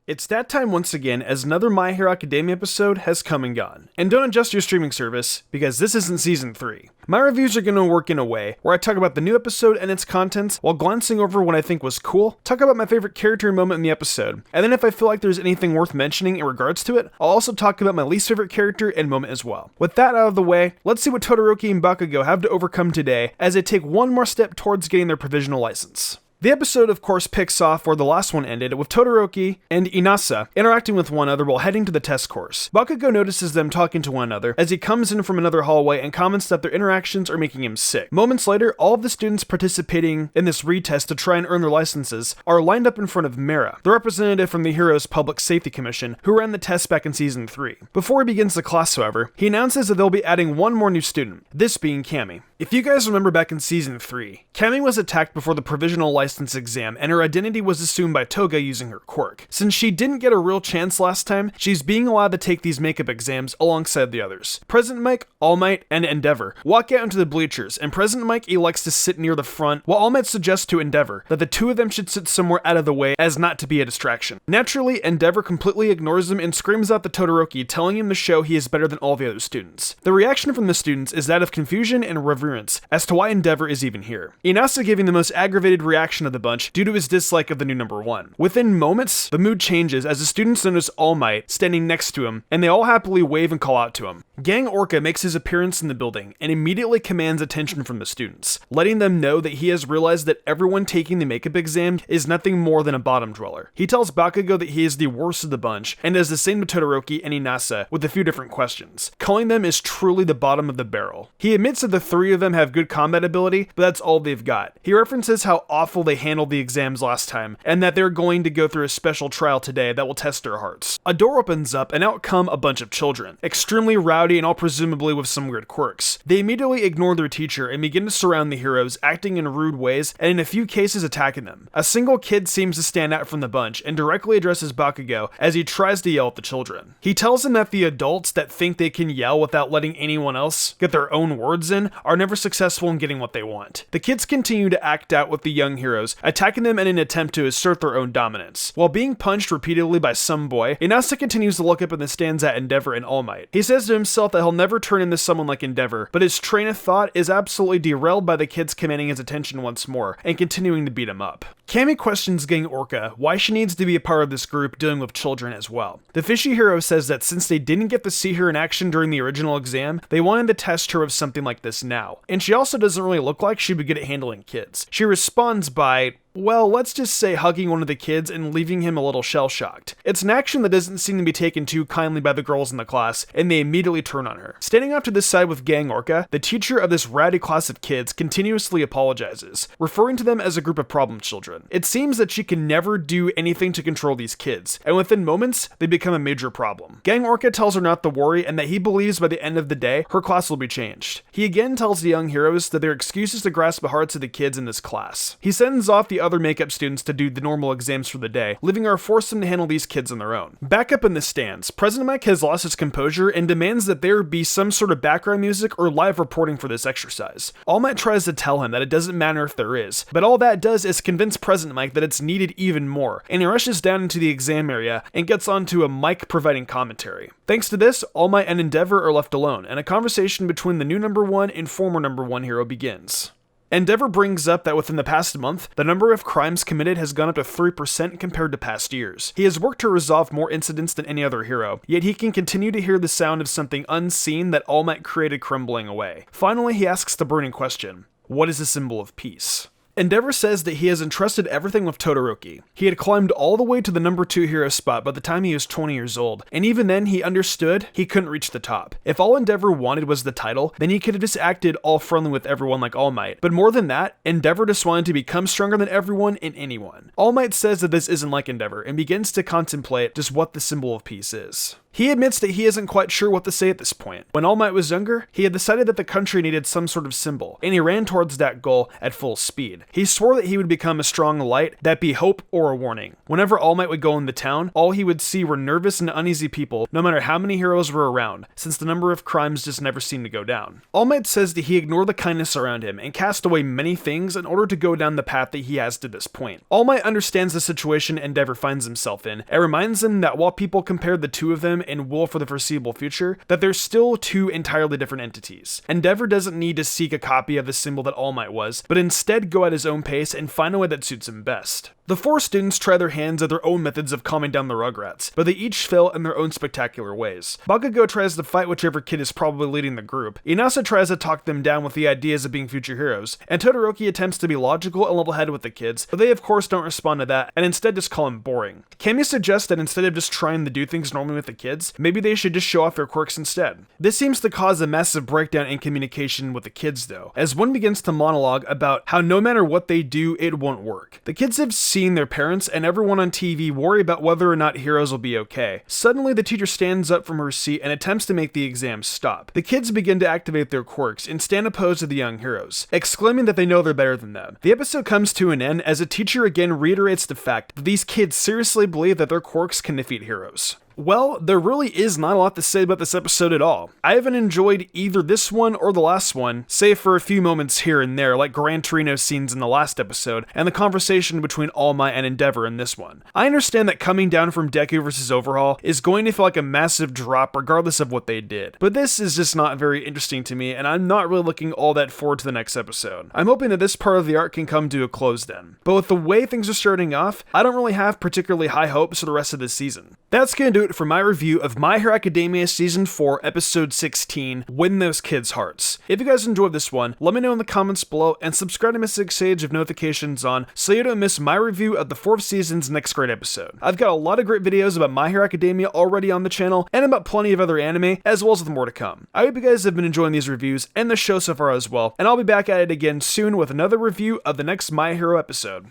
It's that time once again as another My Hero Academia episode has come and gone. And don't adjust your streaming service, because this isn't Season 3. My reviews are going to work in a way where I talk about the new episode and its contents while glancing over what I think was cool, talk about my favorite character and moment in the episode, and then if I feel like there's anything worth mentioning in regards to it, I'll also talk about my least favorite character and moment as well. With that out of the way, let's see what Todoroki and Bakugo have to overcome today as they take one more step towards getting their provisional license. The episode, of course, picks off where the last one ended, with Todoroki and Inasa interacting with one another while heading to the test course. Bakugo notices them talking to one another as he comes in from another hallway and comments that their interactions are making him sick. Moments later, all of the students participating in this retest to try and earn their licenses are lined up in front of Mera, the representative from the Heroes Public Safety Commission, who ran the test back in Season 3. Before he begins the class, however, he announces that they'll be adding one more new student, this being Cammy. If you guys remember back in Season 3, Cammy was attacked before the provisional license exam and her identity was assumed by Toga using her quirk. Since she didn't get a real chance last time, she's being allowed to take these makeup exams alongside the others. President Mike, All Might, and Endeavor walk out into the bleachers, and President Mike elects to sit near the front, while All Might suggests to Endeavor that the two of them should sit somewhere out of the way as not to be a distraction. Naturally, Endeavor completely ignores him and screams out to Todoroki, telling him to show he is better than all the other students. The reaction from the students is that of confusion and reverence as to why Endeavor is even here. Inasa giving the most aggravated reaction of the bunch due to his dislike of the new number one. Within moments, the mood changes as the students notice All Might standing next to him, and they all happily wave and call out to him. Gang Orca makes his appearance in the building and immediately commands attention from the students, letting them know that he has realized that everyone taking the makeup exam is nothing more than a bottom dweller. He tells Bakugo that he is the worst of the bunch and does the same to Todoroki and Inasa with a few different questions, calling them as truly the bottom of the barrel. He admits that the three of them have good combat ability, but that's all they've got. He references how awful they handled the exams last time, and that they're going to go through a special trial today that will test their hearts. A door opens up, and out come a bunch of children, extremely rowdy and all presumably with some weird quirks. They immediately ignore their teacher and begin to surround the heroes, acting in rude ways, and in a few cases attacking them. A single kid seems to stand out from the bunch, and directly addresses Bakugo as he tries to yell at the children. He tells them that the adults that think they can yell without letting anyone else get their own words in are never successful in getting what they want. The kids continue to act out with the young heroes, attacking them in an attempt to assert their own dominance. While being punched repeatedly by some boy, Inasa continues to look up in the stands at Endeavor and All Might. He says to himself that he'll never turn into someone like Endeavor, but his train of thought is absolutely derailed by the kids commanding his attention once more and continuing to beat him up. Cammy questions Gang Orca why she needs to be a part of this group dealing with children as well. The fishy hero says that since they didn't get to see her in action during the original exam, they wanted to test her of something like this now. And she also doesn't really look like she'd be good at handling kids. She responds by, well, let's just say hugging one of the kids and leaving him a little shell-shocked. It's an action that doesn't seem to be taken too kindly by the girls in the class, and they immediately turn on her. Standing off to the side with Gang Orca, the teacher of this rowdy class of kids continuously apologizes, referring to them as a group of problem children. It seems that she can never do anything to control these kids, and within moments, they become a major problem. Gang Orca tells her not to worry and that he believes by the end of the day, her class will be changed. He again tells the young heroes that their excuses to grasp the hearts of the kids in this class. He sends off the other makeup students to do the normal exams for the day, leaving her forced them to handle these kids on their own. Back up in the stands, President Mike has lost his composure and demands that there be some sort of background music or live reporting for this exercise. All Might tries to tell him that it doesn't matter if there is, but all that does is convince President Mike that it's needed even more, and he rushes down into the exam area and gets onto a mic providing commentary. Thanks to this, All Might and Endeavor are left alone, and a conversation between the new number one and former number one hero begins. Endeavor brings up that within the past month, the number of crimes committed has gone up to 3% compared to past years. He has worked to resolve more incidents than any other hero, yet he can continue to hear the sound of something unseen that All Might created crumbling away. Finally, he asks the burning question, what is the symbol of peace? Endeavor says that he has entrusted everything with Todoroki. He had climbed all the way to the number 2 hero spot by the time he was 20 years old, and even then he understood he couldn't reach the top. If all Endeavor wanted was the title, then he could have just acted all friendly with everyone like All Might. But more than that, Endeavor just wanted to become stronger than everyone and anyone. All Might says that this isn't like Endeavor, and begins to contemplate just what the symbol of peace is. He admits that he isn't quite sure what to say at this point. When All Might was younger, he had decided that the country needed some sort of symbol, and he ran towards that goal at full speed. He swore that he would become a strong light that be hope or a warning. Whenever All Might would go in the town, all he would see were nervous and uneasy people, no matter how many heroes were around, since the number of crimes just never seemed to go down. All Might says that he ignored the kindness around him and cast away many things in order to go down the path that he has to this point. All Might understands the situation Endeavor finds himself in, and reminds him that while people compared the two of them and will for the foreseeable future, that they're still two entirely different entities. Endeavor doesn't need to seek a copy of the symbol that All Might was, but instead go at his own pace and find a way that suits him best. The four students try their hands at their own methods of calming down the Rugrats, but they each fail in their own spectacular ways. Bakugo tries to fight whichever kid is probably leading the group, Inasa tries to talk them down with the ideas of being future heroes, and Todoroki attempts to be logical and level-headed with the kids, but they of course don't respond to that, and instead just call him boring. Cammy suggests that instead of just trying to do things normally with the kids, maybe they should just show off their quirks instead. This seems to cause a massive breakdown in communication with the kids though, as one begins to monologue about how no matter what they do, it won't work. The kids have seen their parents and everyone on TV worry about whether or not heroes will be okay. Suddenly, the teacher stands up from her seat and attempts to make the exam stop. The kids begin to activate their quirks and stand opposed to the young heroes, exclaiming that they know they're better than them. The episode comes to an end as a teacher again reiterates the fact that these kids seriously believe that their quirks can defeat heroes. Well, there really is not a lot to say about this episode at all. I haven't enjoyed either this one or the last one, save for a few moments here and there, like Gran Torino scenes in the last episode, and the conversation between All Might and Endeavor in this one. I understand that coming down from Deku vs. Overhaul is going to feel like a massive drop regardless of what they did, but this is just not very interesting to me, and I'm not really looking all that forward to the next episode. I'm hoping that this part of the arc can come to a close then. But with the way things are starting off, I don't really have particularly high hopes for the rest of this season. That's gonna do it for my review of My Hero Academia Season 4, Episode 16, Win Those Kids' Hearts. If you guys enjoyed this one, let me know in the comments below, and subscribe to my 6 Age of notifications on so you don't miss my review of the 4th season's next great episode. I've got a lot of great videos about My Hero Academia already on the channel, and about plenty of other anime, as well as with more to come. I hope you guys have been enjoying these reviews, and the show so far as well, and I'll be back at it again soon with another review of the next My Hero episode.